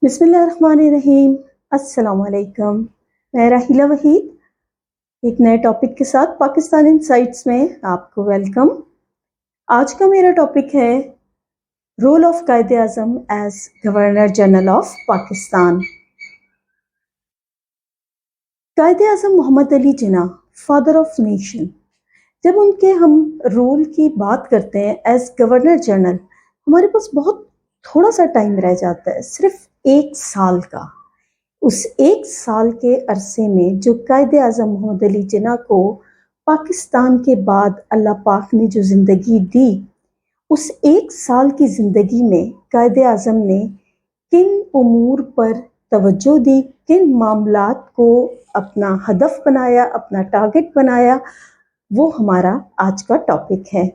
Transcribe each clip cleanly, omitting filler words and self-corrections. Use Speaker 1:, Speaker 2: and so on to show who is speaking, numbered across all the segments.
Speaker 1: بسم اللہ الرحمن الرحیم۔ السلام علیکم، میں راحیلہ وحید ایک نئے ٹاپک کے ساتھ پاکستان انسائٹس میں آپ کو ویلکم۔ آج کا میرا ٹاپک ہے role of Quaid Azam as governor general of Pakistan. Quaid Azam Muhammad Ali Jinnah, father of nation, جب ان کے ہم رول کی بات کرتے ہیں ایز گورنر جنرل، ہمارے پاس بہت تھوڑا سا ٹائم رہ جاتا ہے، صرف 1 سال کا۔ اس 1 سال کے عرصے میں جو قائد اعظم محمد علی جناح کو پاکستان کے بعد اللہ پاک نے جو زندگی دی، اس 1 سال کی زندگی میں قائد اعظم نے کن امور پر توجہ دی، کن معاملات کو اپنا ہدف بنایا، اپنا ٹارگٹ بنایا، وہ ہمارا آج کا ٹاپک ہے۔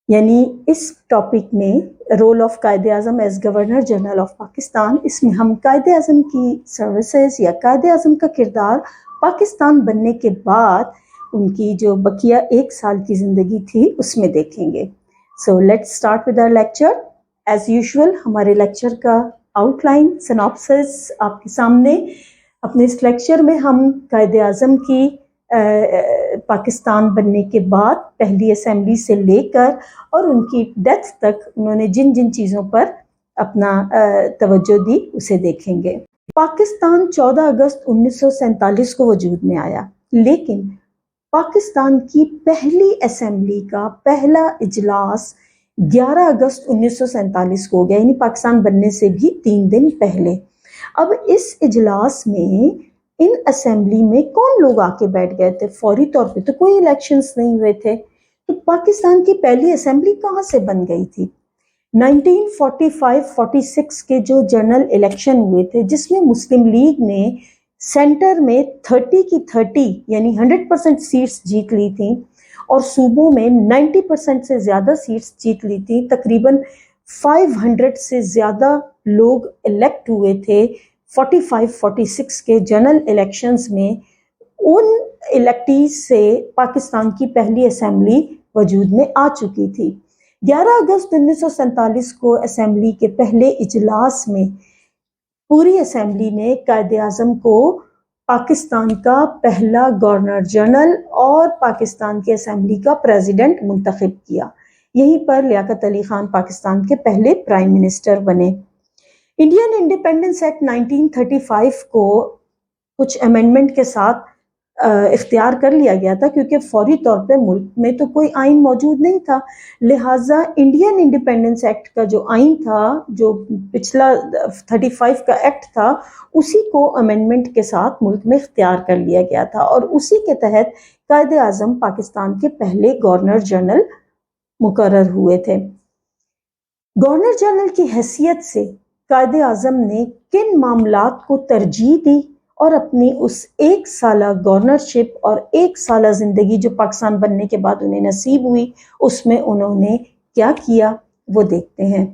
Speaker 1: یعنی اس ٹاپک میں role of Quaid Azam as governor general of Pakistan, اس میں ہم قائد اعظم کی سروسز یا قائد اعظم کا کردار پاکستان بننے کے بعد ان کی جو بقیہ 1 سال کی زندگی تھی اس میں دیکھیں گے۔ So let's start with our lecture. As usual ہمارے لیکچر کا آؤٹ لائن سناپسس آپ کے سامنے۔ اپنے اس لیکچر میں ہم قائد اعظم کی پاکستان بننے کے بعد پہلی اسمبلی سے لے کر اور ان کی ڈیتھ تک انہوں نے جن جن چیزوں پر اپنا توجہ دی اسے دیکھیں گے۔ پاکستان 14 اگست 1947 کو وجود میں آیا، لیکن پاکستان کی پہلی اسمبلی کا پہلا اجلاس 11 اگست 1947 کو ہو گیا، یعنی پاکستان بننے سے بھی 3 دن پہلے۔ اب اس اجلاس میں ان اسمبلی میں کون لوگ آ کے بیٹھ گئے تھے؟ فوری طور پہ تو کوئی الیکشنز نہیں ہوئے تھے، تو پاکستان کی پہلی اسمبلی کہاں سے بن گئی تھی؟ 1945-46 کے جو جنرل الیکشن ہوئے تھے، جس میں مسلم لیگ نے سینٹر میں 30 کی 30 یعنی 100% سیٹس جیت لی تھیں اور صوبوں میں 90% سے زیادہ سیٹس جیت لی تھیں، تقریباً 500 سے زیادہ لوگ الیکٹ ہوئے تھے 45-46 کے جنرل الیکشنز میں۔ ان الیکٹیز سے پاکستان کی پہلی اسمبلی وجود میں آ چکی تھی۔ 11 اگست 1947 کو اسمبلی کے پہلے اجلاس میں پوری اسمبلی نے قائد اعظم کو پاکستان کا پہلا گورنر جنرل اور پاکستان کی اسمبلی کا پریزیڈنٹ منتخب کیا۔ یہیں پر لیاقت علی خان پاکستان کے پہلے پرائم منسٹر بنے۔ انڈین انڈیپینڈنس ایکٹ 1935 کو کچھ امینڈمنٹ کے ساتھ اختیار کر لیا گیا تھا، کیونکہ فوری طور پہ ملک میں تو کوئی آئین موجود نہیں تھا، لہٰذا انڈین انڈیپینڈنس ایکٹ کا جو آئین تھا، جو پچھلا 35 کا ایکٹ تھا، اسی کو امینڈمنٹ کے ساتھ ملک میں اختیار کر لیا گیا تھا اور اسی کے تحت قائد اعظم پاکستان کے پہلے گورنر جنرل مقرر ہوئے تھے۔ گورنر جنرل کی حیثیت سے قائد اعظم نے کن معاملات کو ترجیح دی اور اپنی اس 1 سالہ گورنرشپ اور 1 سالہ زندگی جو پاکستان بننے کے بعد انہیں نصیب ہوئی، اس میں انہوں نے کیا کیا وہ دیکھتے ہیں۔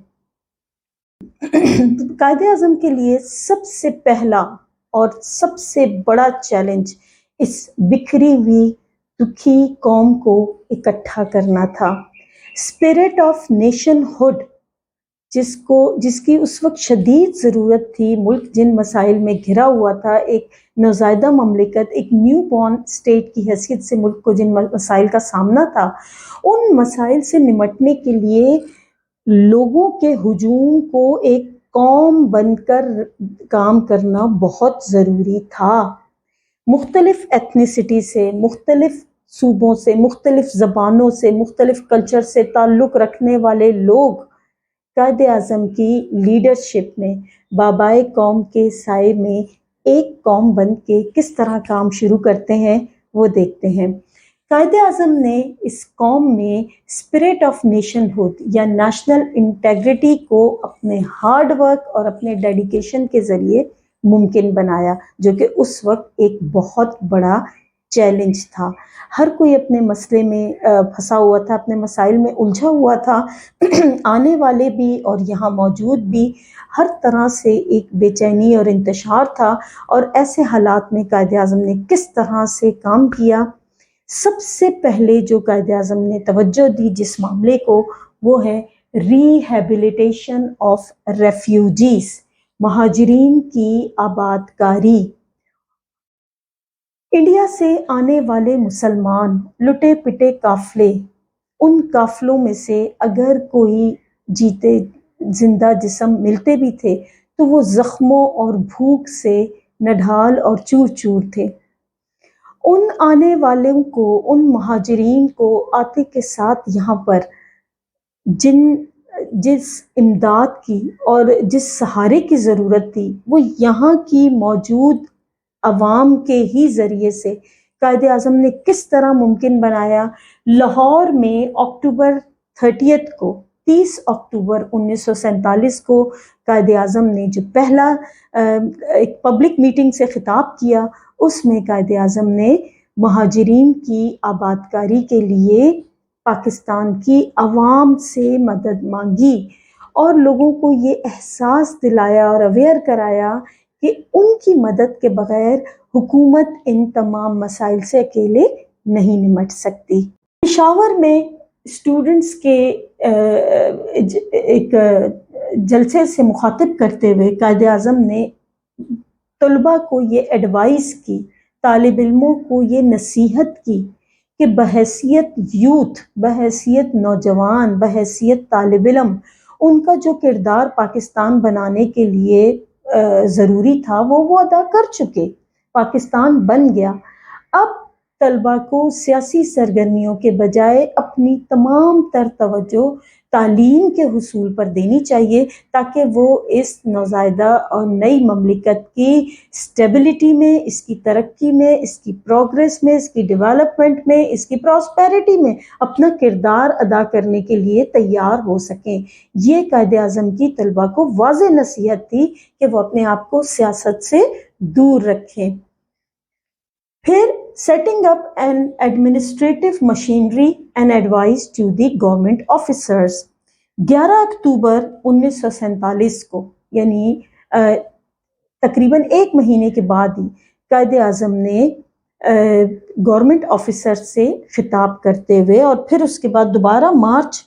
Speaker 1: قائد اعظم کے لیے سب سے پہلا اور سب سے بڑا چیلنج اس بکھری ہوئی دکھی قوم کو اکٹھا کرنا تھا۔ اسپرٹ آف نیشن ہوڈ، جس کی اس وقت شدید ضرورت تھی، ملک جن مسائل میں گھرا ہوا تھا، ایک نوزائیدہ مملکت، ایک نیو بورن اسٹیٹ کی حیثیت سے ملک کو جن مسائل کا سامنا تھا، ان مسائل سے نمٹنے کے لیے لوگوں کے ہجوم کو ایک قوم بن کر کام کرنا بہت ضروری تھا۔ مختلف ایتھنیسٹی سے، مختلف صوبوں سے، مختلف زبانوں سے، مختلف کلچر سے تعلق رکھنے والے لوگ قائد اعظم کی لیڈرشپ میں بابائے قوم کے سائے میں ایک قوم بن کے کس طرح کام شروع کرتے ہیں وہ دیکھتے ہیں۔ قائد اعظم نے اس قوم میں اسپرٹ آف نیشن ہوڈ یا نیشنل انٹیگریٹی کو اپنے ہارڈ ورک اور اپنے ڈیڈیکیشن کے ذریعے ممکن بنایا، جو کہ اس وقت ایک بہت بڑا چیلنج تھا۔ ہر کوئی اپنے مسئلے میں پھنسا ہوا تھا، اپنے مسائل میں الجھا ہوا تھا، آنے والے بھی اور یہاں موجود بھی، ہر طرح سے ایک بے چینی اور انتشار تھا۔ اور ایسے حالات میں قائد اعظم نے کس طرح سے کام کیا؟ سب سے پہلے جو قائد اعظم نے توجہ دی جس معاملے کو، وہ ہے ری ہیبلیٹیشن آف ریفیوجیز، مہاجرین کی آباد کاری، انڈیا سے آنے والے مسلمان لٹے پٹے قافلے، ان قافلوں میں سے اگر کوئی جیتے زندہ جسم ملتے بھی تھے تو وہ زخموں اور بھوک سے نڈھال اور چور چور تھے۔ ان آنے والوں کو، ان مہاجرین کو آتے کے ساتھ یہاں پر جس امداد کی اور جس سہارے کی ضرورت تھی وہ یہاں کی موجود عوام کے ہی ذریعے سے قائد اعظم نے کس طرح ممکن بنایا۔ لاہور میں اکتوبر 30 کو، 30 اکتوبر 1947 کو قائد اعظم نے جو پہلا ایک پبلک میٹنگ سے خطاب کیا، اس میں قائد اعظم نے مہاجرین کی آباد کاری کے لیے پاکستان کی عوام سے مدد مانگی اور لوگوں کو یہ احساس دلایا اور اویئر کرایا کہ ان کی مدد کے بغیر حکومت ان تمام مسائل سے اکیلے نہیں نمٹ سکتی۔ پشاور میں اسٹوڈنٹس کے ایک جلسے سے مخاطب کرتے ہوئے قائد اعظم نے طلباء کو یہ ایڈوائز کی، طالب علموں کو یہ نصیحت کی کہ بحیثیت یوتھ، بحیثیت نوجوان، بحیثیت طالب علم، ان کا جو کردار پاکستان بنانے کے لیے ضروری تھا وہ ادا کر چکے، پاکستان بن گیا۔ اب طلباء کو سیاسی سرگرمیوں کے بجائے اپنی تمام تر توجہ تعلیم کے حصول پر دینی چاہیے تاکہ وہ اس نوزائیدہ اور نئی مملکت کی اسٹیبلٹی میں، اس کی ترقی میں، اس کی پروگریس میں، اس کی ڈیولپمنٹ میں، اس کی پراسپیرٹی میں اپنا کردار ادا کرنے کے لیے تیار ہو سکیں۔ یہ قائد اعظم کی طلباء کو واضح نصیحت تھی کہ وہ اپنے آپ کو سیاست سے دور رکھیں۔ پھر setting up an administrative machinery and advice to the government officers، 11 اکتوبر 1947 کو، یعنی تقریباً ایک مہینے کے بعد ہی قائد اعظم نے گورنمنٹ آفیسر سے خطاب کرتے ہوئے اور پھر اس کے بعد دوبارہ مارچ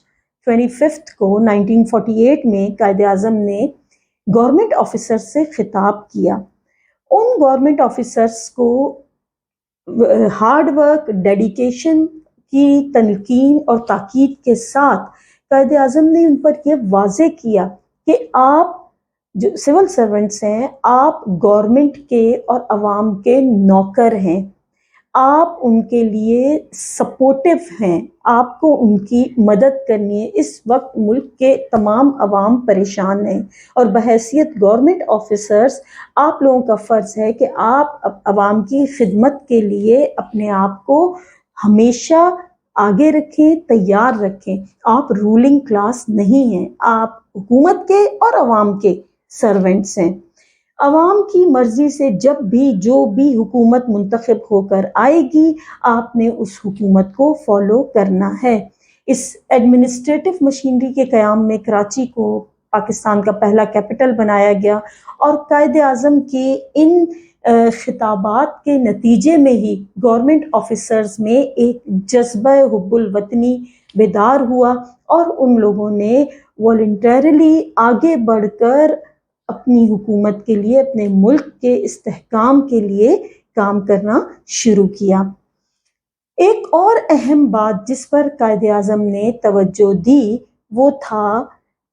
Speaker 1: 25 کو 1948 میں قائد اعظم نے گورنمنٹ آفیسر سے خطاب کیا۔ ان گورنمنٹ آفیسرس کو ہارڈ ورک، ڈیڈیکیشن کی تلقین اور تاکید کے ساتھ قائد اعظم نے ان پر یہ واضح کیا کہ آپ جو سول سرونٹس ہیں، آپ گورنمنٹ کے اور عوام کے نوکر ہیں، آپ ان کے لیے سپورٹیو ہیں، آپ کو ان کی مدد کرنی ہے۔ اس وقت ملک کے تمام عوام پریشان ہیں اور بحیثیت گورنمنٹ آفیسرز آپ لوگوں کا فرض ہے کہ آپ عوام کی خدمت کے لیے اپنے آپ کو ہمیشہ آگے رکھیں، تیار رکھیں۔ آپ رولنگ کلاس نہیں ہیں، آپ حکومت کے اور عوام کے سرونٹس ہیں۔ عوام کی مرضی سے جب بھی جو بھی حکومت منتخب ہو کر آئے گی، آپ نے اس حکومت کو فالو کرنا ہے۔ اس ایڈمنسٹریٹو مشینری کے قیام میں کراچی کو پاکستان کا پہلا کیپٹل بنایا گیا اور قائد اعظم کے ان خطابات کے نتیجے میں ہی گورنمنٹ آفیسرز میں ایک جذبہ حب الوطنی بیدار ہوا اور ان لوگوں نے والنٹریلی آگے بڑھ کر اپنی حکومت کے لیے، اپنے ملک کے استحکام کے لیے کام کرنا شروع کیا۔ ایک اور اہم بات جس پر قائد اعظم نے توجہ دی وہ تھا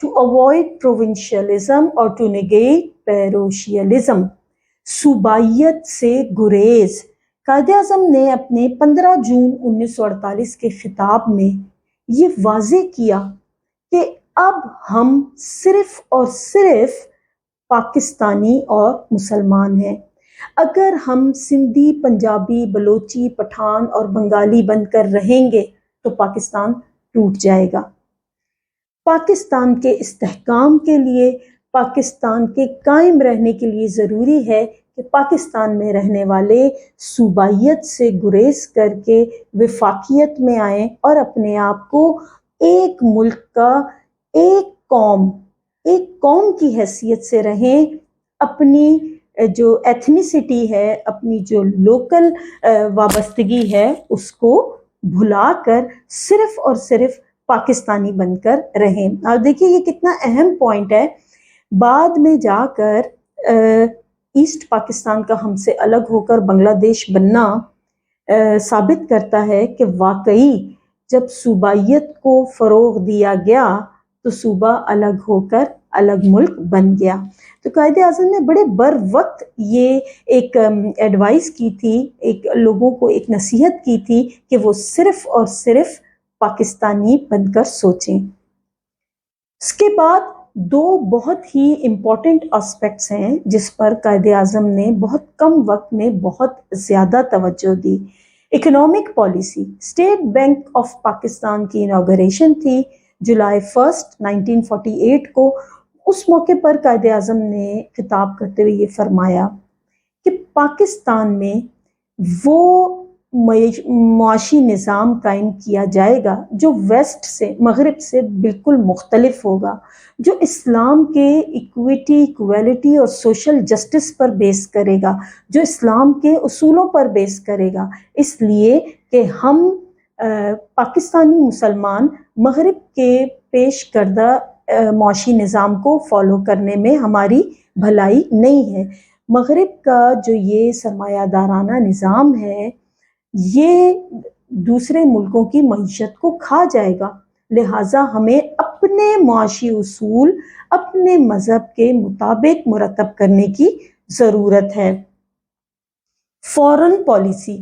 Speaker 1: ٹو اوائڈ پروونشلزم اور ٹو نیگیٹ پیروشیلزم، صوبائیت سے گریز۔ قائد اعظم نے اپنے 15 جون 1948 کے خطاب میں یہ واضح کیا کہ اب ہم صرف اور صرف پاکستانی اور مسلمان ہیں۔ اگر ہم سندھی، پنجابی، بلوچی، پٹھان اور بنگالی بن کر رہیں گے تو پاکستان ٹوٹ جائے گا۔ پاکستان کے استحکام کے لیے، پاکستان کے قائم رہنے کے لیے ضروری ہے کہ پاکستان میں رہنے والے صوبائیت سے گریز کر کے وفاقیت میں آئیں اور اپنے آپ کو ایک ملک کا، ایک قوم کی حیثیت سے رہیں، اپنی جو ایتھنیسٹی ہے، اپنی جو لوکل وابستگی ہے اس کو بھلا کر صرف اور صرف پاکستانی بن کر رہیں۔ اور دیکھیے یہ کتنا اہم پوائنٹ ہے۔ بعد میں جا کر ایسٹ پاکستان کا ہم سے الگ ہو کر بنگلہ دیش بننا ثابت کرتا ہے کہ واقعی جب صوبائیت کو فروغ دیا گیا تو صوبہ الگ ہو کر الگ ملک بن گیا۔ تو قائد اعظم نے بڑے بر وقت یہ ایک ایڈوائس کی تھی، ایک لوگوں کو ایک نصیحت کی تھی کہ وہ صرف اور صرف پاکستانی بن کر سوچیں۔ اس کے بعد دو بہت ہی امپورٹنٹ اسپیکٹس ہیں جس پر قائد اعظم نے بہت کم وقت میں بہت زیادہ توجہ دی۔ Economic policy, state bank of Pakistan کی انوگریشن تھی جولائی 1948 کو۔ اس موقع پر قائد اعظم نے خطاب کرتے ہوئے یہ فرمایا کہ پاکستان میں وہ معاشی نظام قائم کیا جائے گا جو ویسٹ سے، مغرب سے بالکل مختلف ہوگا، جو اسلام کے ایکویٹی، ایکویلٹی اور سوشل جسٹس پر بیس کرے گا، جو اسلام کے اصولوں پر بیس کرے گا، اس لیے کہ ہم پاکستانی مسلمان مغرب کے پیش کردہ معاشی نظام کو فالو کرنے میں ہماری بھلائی نہیں ہے۔ مغرب کا جو یہ سرمایہ دارانہ نظام ہے یہ دوسرے ملکوں کی معیشت کو کھا جائے گا، لہٰذا ہمیں اپنے معاشی اصول اپنے مذہب کے مطابق مرتب کرنے کی ضرورت ہے۔ فورن پالیسی،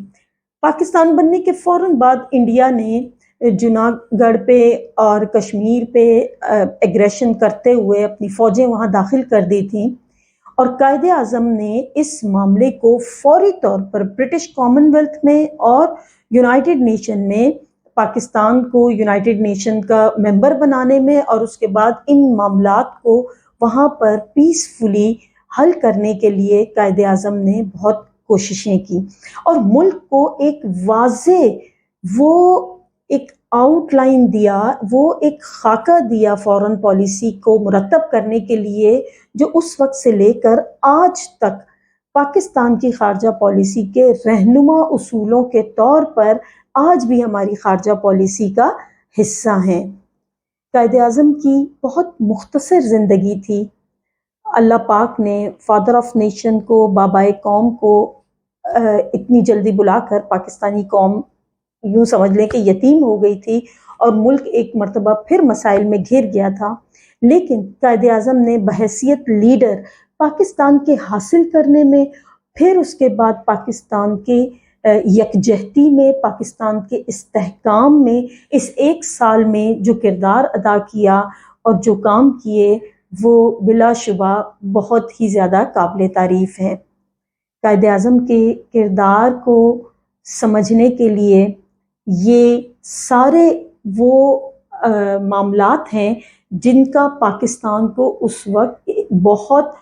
Speaker 1: پاکستان بننے کے فوراً بعد انڈیا نے جوناگڑھ پہ اور کشمیر پہ ایگریشن کرتے ہوئے اپنی فوجیں وہاں داخل کر دی تھیں، اور قائد اعظم نے اس معاملے کو فوری طور پر برٹش کامن ویلتھ میں اور یونائٹڈ نیشن میں پاکستان کو یونائٹڈ نیشن کا ممبر بنانے میں، اور اس کے بعد ان معاملات کو وہاں پر پیسفلی حل کرنے کے لیے قائد اعظم نے بہت کوششیں کی، اور ملک کو ایک واضح وہ ایک آؤٹ لائن دیا، وہ ایک خاکہ دیا فورن پالیسی کو مرتب کرنے کے لیے، جو اس وقت سے لے کر آج تک پاکستان کی خارجہ پالیسی کے رہنما اصولوں کے طور پر آج بھی ہماری خارجہ پالیسی کا حصہ ہیں۔ قائد اعظم کی بہت مختصر زندگی تھی۔ اللہ پاک نے فادر آف نیشن کو، بابائے قوم کو اتنی جلدی بلا کر پاکستانی قوم یوں سمجھ لیں کہ یتیم ہو گئی تھی، اور ملک ایک مرتبہ پھر مسائل میں گھر گیا تھا، لیکن قائد اعظم نے بحیثیت لیڈر پاکستان کے حاصل کرنے میں، پھر اس کے بعد پاکستان کے یکجہتی میں، پاکستان کے استحکام میں، اس ایک سال میں جو کردار ادا کیا اور جو کام کیے وہ بلا شبہ بہت ہی زیادہ قابل تعریف ہیں۔ قائد اعظم کے کردار کو سمجھنے کے لیے یہ سارے وہ معاملات ہیں جن کا پاکستان کو اس وقت بہت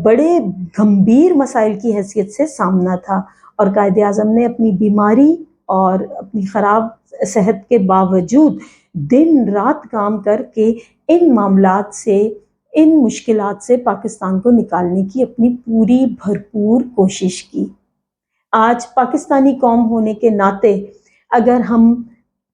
Speaker 1: بڑے گمبھیر مسائل کی حیثیت سے سامنا تھا، اور قائد اعظم نے اپنی بیماری اور اپنی خراب صحت کے باوجود دن رات کام کر کے ان معاملات سے، ان مشکلات سے پاکستان کو نکالنے کی اپنی پوری بھرپور کوشش کی۔ آج پاکستانی قوم ہونے کے ناطے اگر ہم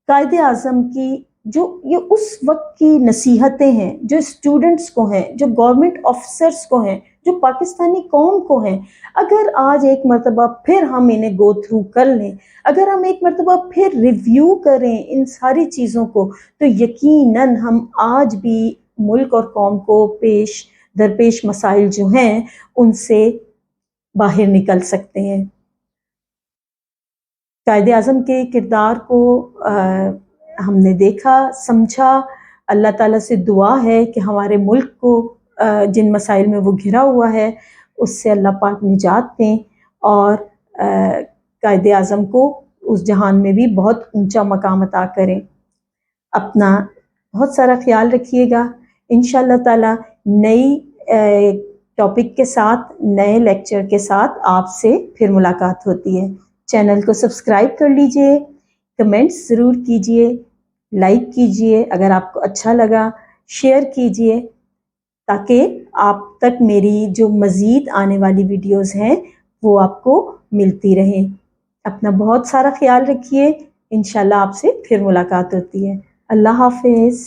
Speaker 1: قائد اعظم کی جو یہ اس وقت کی نصیحتیں ہیں، جو اسٹوڈنٹس کو ہیں، جو گورنمنٹ آفیسرس کو ہیں، جو پاکستانی قوم کو ہیں، اگر آج ایک مرتبہ پھر ہم انہیں گو تھرو کر لیں، اگر ہم ایک مرتبہ پھر ریویو کریں ان ساری چیزوں کو، تو یقیناً ہم آج بھی ملک اور قوم کو درپیش مسائل جو ہیں ان سے باہر نکل سکتے ہیں۔ قائد اعظم کے کردار کو ہم نے دیکھا، سمجھا۔ اللہ تعالیٰ سے دعا ہے کہ ہمارے ملک کو جن مسائل میں وہ گھرا ہوا ہے اس سے اللہ پاک نجات دیں، اور قائد اعظم کو اس جہان میں بھی بہت اونچا مقام عطا کریں۔ اپنا بہت سارا خیال رکھیے گا۔ انشاءاللہ تعالیٰ نئی ٹاپک کے ساتھ، نئے لیکچر کے ساتھ آپ سے پھر ملاقات ہوتی ہے۔ چینل کو سبسکرائب کر لیجئے، کمنٹس ضرور کیجئے، لائک کیجئے، اگر آپ کو اچھا لگا شیئر کیجئے، تاکہ آپ تک میری جو مزید آنے والی ویڈیوز ہیں وہ آپ کو ملتی رہیں۔ اپنا بہت سارا خیال رکھیے، انشاءاللہ آپ سے پھر ملاقات ہوتی ہے۔ اللہ حافظ۔